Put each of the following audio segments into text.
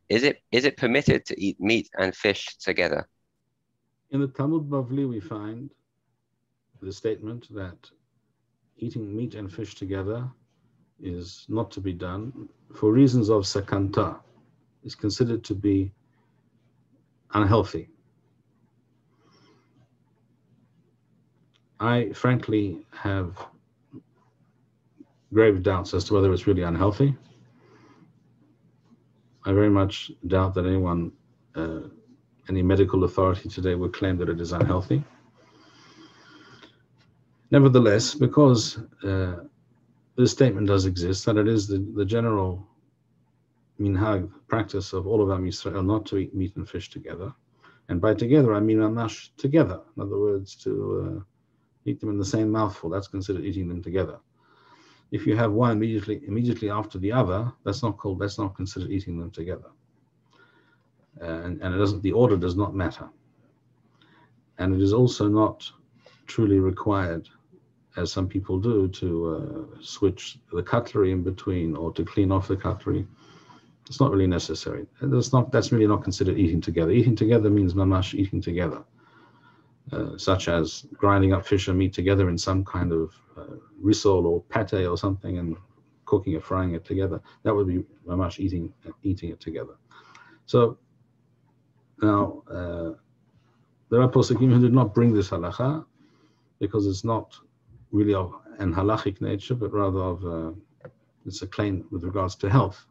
Is it permitted to eat meat and fish together? In the Talmud Bavli, we find the statement that eating meat and fish together is not to be done for reasons of sakanta. It's considered to be unhealthy. I frankly have grave doubts as to whether it's really unhealthy. I very much doubt that anyone, any medical authority today would claim that it is unhealthy. Nevertheless, because this statement does exist, that it is the general minhag, practice of all of Am Yisrael not to eat meat and fish together. And by together, I mean mamash together. In other words, to eat them in the same mouthful. That's considered eating them together. If you have one immediately after the other, that's not considered eating them together. And it doesn't. The order does not matter. And it is also not truly required, as some people do, to switch the cutlery in between or to clean off the cutlery. It's not really necessary. That's really not considered eating together. Eating together means mamash eating together, such as grinding up fish and meat together in some kind of risol or pate or something and cooking it, frying it together. That would be mamash eating it together. So now there are poskim who did not bring this halacha because it's not really of an halachic nature, but rather of it's a claim with regards to health.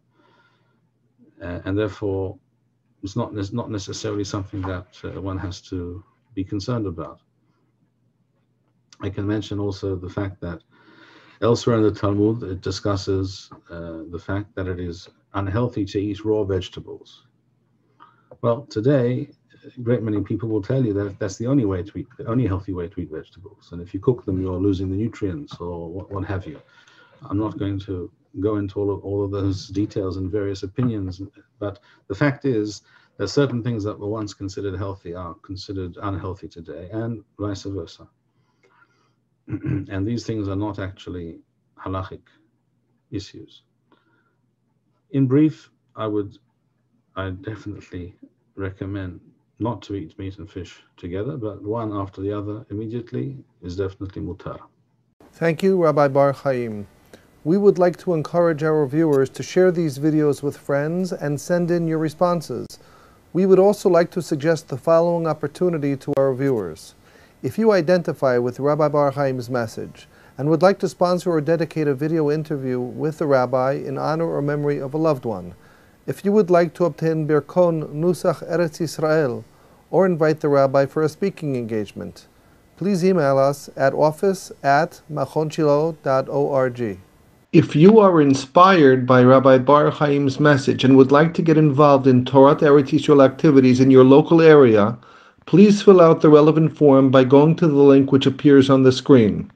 And therefore, it's not necessarily something that one has to be concerned about. I can mention also the fact that elsewhere in the Talmud, it discusses the fact that it is unhealthy to eat raw vegetables. Well, today, a great many people will tell you that that's the only healthy way to eat vegetables. And if you cook them, you're losing the nutrients or what have you. I'm not going to go into all of those details and various opinions, but the fact is that certain things that were once considered healthy are considered unhealthy today, and vice versa. And these things are not actually halachic issues. In brief, I definitely recommend not to eat meat and fish together, but one after the other immediately is definitely mutar. Thank you, Rabbi Bar-Hayim. We would like to encourage our viewers to share these videos with friends and send in your responses. We would also like to suggest the following opportunity to our viewers. If you identify with Rabbi Bar-Hayim's message and would like to sponsor or dedicate a video interview with the rabbi in honor or memory of a loved one, if you would like to obtain Birkon Nusach Eretz Yisrael or invite the rabbi for a speaking engagement, please email us at office@machonshilo.org. If you are inspired by Rabbi Bar-Hayim's message and would like to get involved in Torah Eretz Yisrael activities in your local area, please fill out the relevant form by going to the link which appears on the screen.